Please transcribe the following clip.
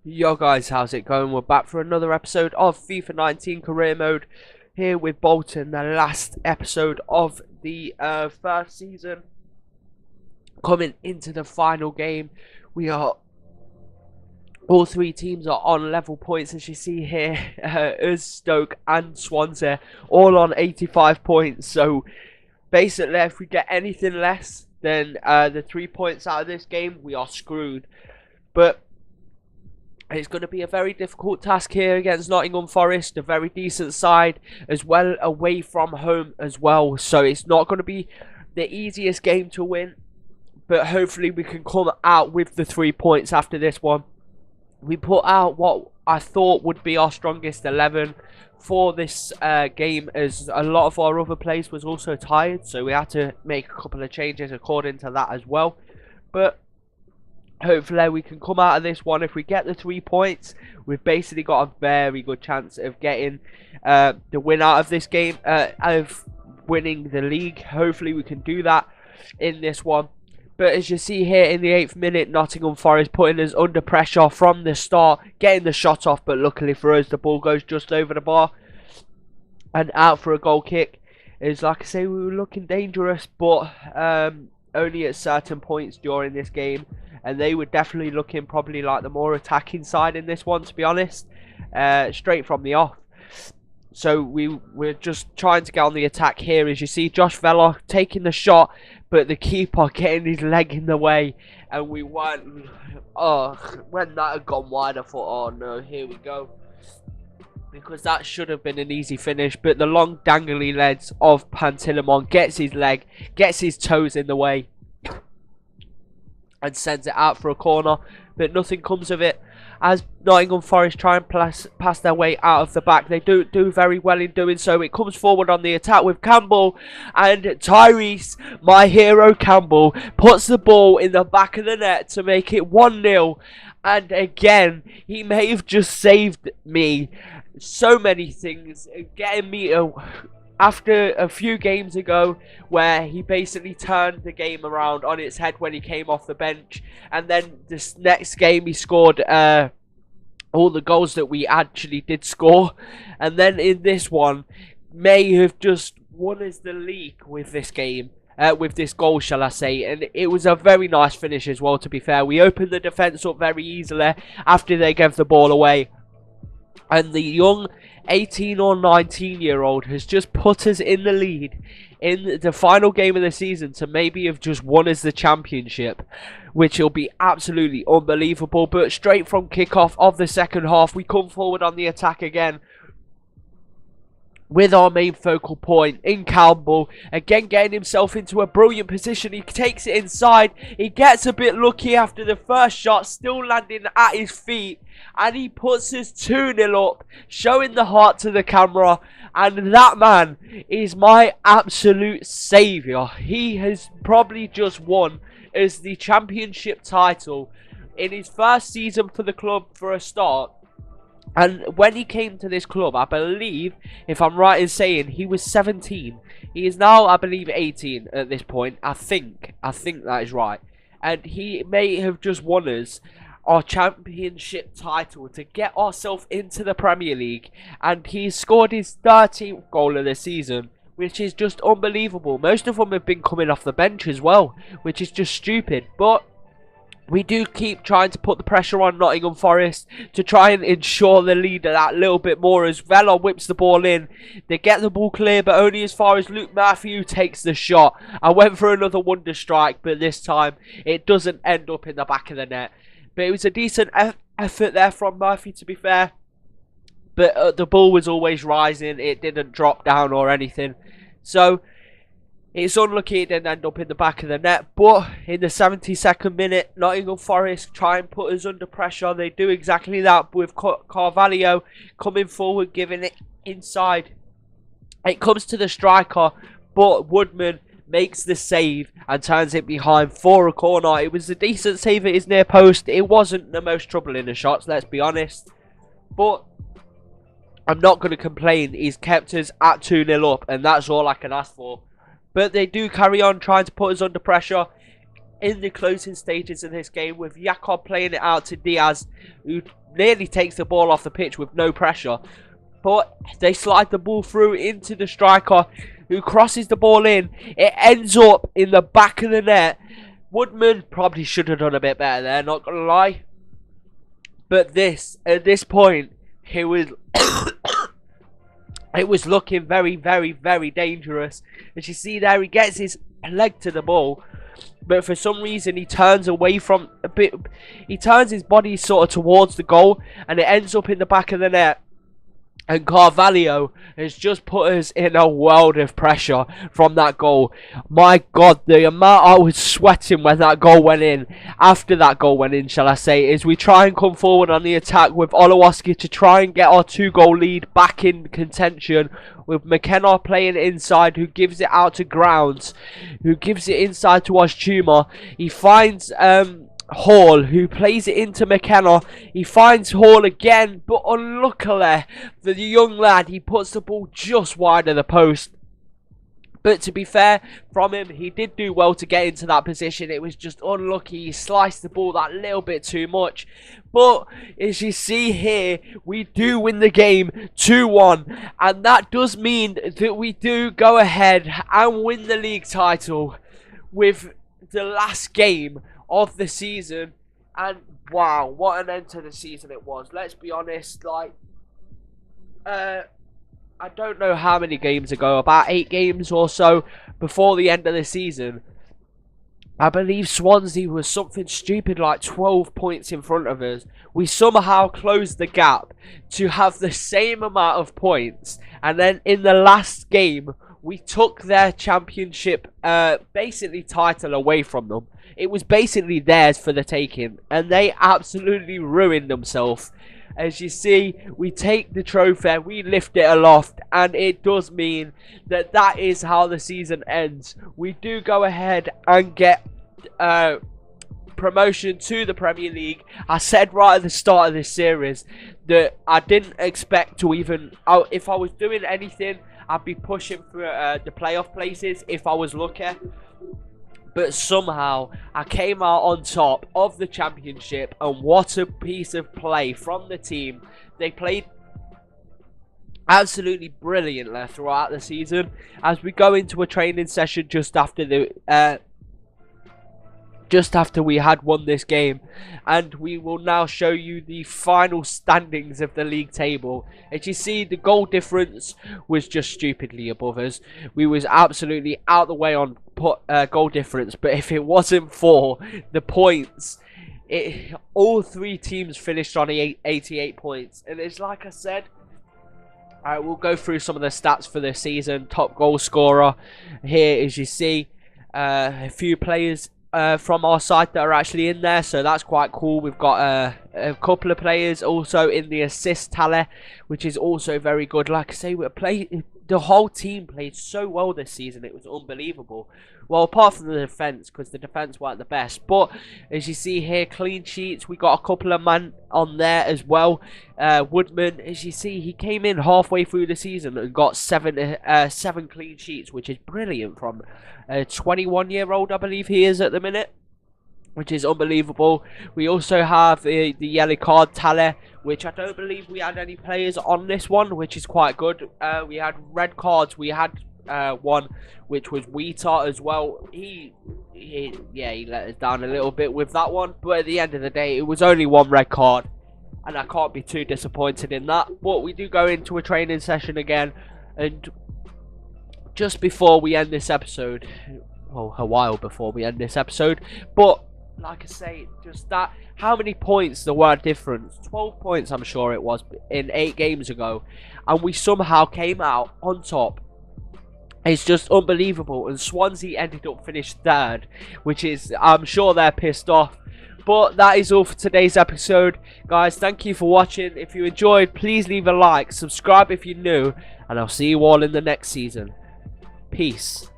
Yo guys, how's it going? We're back for another episode of FIFA 19 Career Mode here with Bolton, the last episode of the first season. Coming into the final game, all three teams are on level points, as you see here. Us, Stoke and Swansea all on 85 points. So basically, if we get anything less than the 3 points out of this game, we are screwed. But it's going to be a very difficult task here against Nottingham Forest, a very decent side, as well away from home as well. So it's not going to be the easiest game to win, but hopefully we can come out with the 3 points after this one. We put out what I thought would be our strongest 11 for this game, as a lot of our other players was also tired, so we had to make a couple of changes according to that as well. But hopefully we can come out of this one. If we get the 3 points, we've basically got a very good chance of getting the win out of this game, of winning the league. Hopefully we can do that in this one. But as you see here in the 8th minute, Nottingham Forest putting us under pressure from the start, getting the shot off, but luckily for us the ball goes just over the bar and out for a goal kick. It's like I say, we were looking dangerous, but only at certain points during this game. And they were definitely looking probably like the more attacking side in this one, to be honest, straight from the off. So we're just trying to get on the attack here. As you see, Josh Vela taking the shot, but the keeper getting his leg in the way. And we weren't... Oh, when that had gone wide, I thought, oh no, here we go. Because that should have been an easy finish. But the long dangly legs of Pantilimon gets his leg, gets his toes in the way, and sends it out for a corner, but nothing comes of it. As Nottingham Forest try and pass their way out of the back, they do very well in doing so. It comes forward on the attack with Campbell, and Tyrese, my hero Campbell, puts the ball in the back of the net to make it 1-0. And again, he may have just saved me so many things, getting me after a few games ago, where he basically turned the game around on its head when he came off the bench, and then this next game he scored all the goals that we actually did score, and then in this one may have just won us the league with this game, with this goal, shall I say. And it was a very nice finish as well, to be fair. We opened the defence up very easily after they gave the ball away, and the young 18 or 19-year-old has just put us in the lead in the final game of the season to maybe have just won us the championship, which will be absolutely unbelievable. But straight from kickoff of the second half, we come forward on the attack again with our main focal point in Campbell, again getting himself into a brilliant position. He takes it inside, he gets a bit lucky after the first shot still landing at his feet, and he puts us 2-0 up, showing the heart to the camera. And that man is my absolute saviour. He has probably just won as the championship title in his first season for the club for a start. And when he came to this club, I believe, if I'm right in saying, he was 17. He is now, I believe, 18 at this point. I think that is right. And he may have just won us our championship title to get ourselves into the Premier League. And he scored his 13th goal of the season, which is just unbelievable. Most of them have been coming off the bench as well, which is just stupid. But we do keep trying to put the pressure on Nottingham Forest to try and ensure the lead that little bit more, as Vela whips the ball in. They get the ball clear, but only as far as Luke Matthew takes the shot. I went for another wonder strike, but this time it doesn't end up in the back of the net. But it was a decent effort there from Murphy, to be fair. But the ball was always rising. It didn't drop down or anything. So it's unlucky it didn't end up in the back of the net. But in the 72nd minute, Nottingham Forest try and put us under pressure. They do exactly that with Carvalho coming forward, giving it inside. It comes to the striker, but Woodman makes the save and turns it behind for a corner. It was a decent save at his near post. It wasn't the most troubling of shots, let's be honest. But I'm not going to complain. He's kept us at 2-0 up, and that's all I can ask for. But they do carry on trying to put us under pressure in the closing stages of this game, with Jakob playing it out to Diaz, who nearly takes the ball off the pitch with no pressure. But they slide the ball through into the striker, who crosses the ball in. It ends up in the back of the net. Woodman probably should have done a bit better there, not gonna lie. But at this point, it was it was looking very, very, very dangerous. As you see there, he gets his leg to the ball, but for some reason he turns away from a bit. He turns his body sort of towards the goal, and it ends up in the back of the net. And Carvalho has just put us in a world of pressure from that goal. My God, the amount I was sweating when that goal went in, after that goal went in, shall I say, is we try and come forward on the attack with Olowoski to try and get our 2-goal lead back in contention. With McKenna playing inside, who gives it out to Grounds, who gives it inside to Oshchuma. He finds Hall, who plays it into McKenna. He finds Hall again, but unluckily for the young lad, he puts the ball just wide of the post. But to be fair from him, he did do well to get into that position. It was just unlucky. He sliced the ball that little bit too much. But as you see here, we do win the game 2-1. And that does mean that we do go ahead and win the league title with the last game of the season. And wow, what an end to the season it was. Let's be honest, like I don't know how many games ago, about 8 games or so before the end of the season, I believe Swansea was something stupid like 12 points in front of us. We somehow closed the gap to have the same amount of points, and then in the last game we took their championship basically title away from them. It was basically theirs for the taking, and they absolutely ruined themselves. As you see, we take the trophy, we lift it aloft, and it does mean that that is how the season ends. We do go ahead and get promotion to the Premier League. I said right at the start of this series that I didn't expect to even, if I was doing anything, I'd be pushing for the playoff places if I was lucky. But somehow, I came out on top of the championship, and what a piece of play from the team. They played absolutely brilliantly throughout the season. As we go into a training session just after we had won this game, and we will now show you the final standings of the league table. As you see, the goal difference was just stupidly above us. We was absolutely out the way on goal difference, but if it wasn't for the points, all 3 teams finished on 88 points. And it's like I said, I will go through some of the stats for this season. Top goal scorer here, as you see, a few players from our side that are actually in there, so that's quite cool. We've got a couple of players also in the assist tally, which is also very good. Like I say, the whole team played so well this season, it was unbelievable. Well, apart from the defence, because the defence weren't the best. But as you see here, clean sheets, we got a couple of man on there as well. Woodman, as you see, he came in halfway through the season and got 7 clean sheets, which is brilliant from a 21-year-old, I believe he is at the minute, which is unbelievable. We also have the yellow card tally, which I don't believe we had any players on this one, which is quite good. We had red cards. We had one, which was Wheatar as well. He let us down a little bit with that one, but at the end of the day, it was only 1 red card, and I can't be too disappointed in that. But we do go into a training session again, and just before we end this episode, well, a while before we end this episode, but like I say, just that, how many points there were difference? 12 points, I'm sure it was, in 8 games ago, and we somehow came out on top. It's just unbelievable, and Swansea ended up finished 3rd, which is, I'm sure they're pissed off. But that is all for today's episode, guys. Thank you for watching. If you enjoyed, please leave a like, subscribe if you're new, and I'll see you all in the next season. Peace.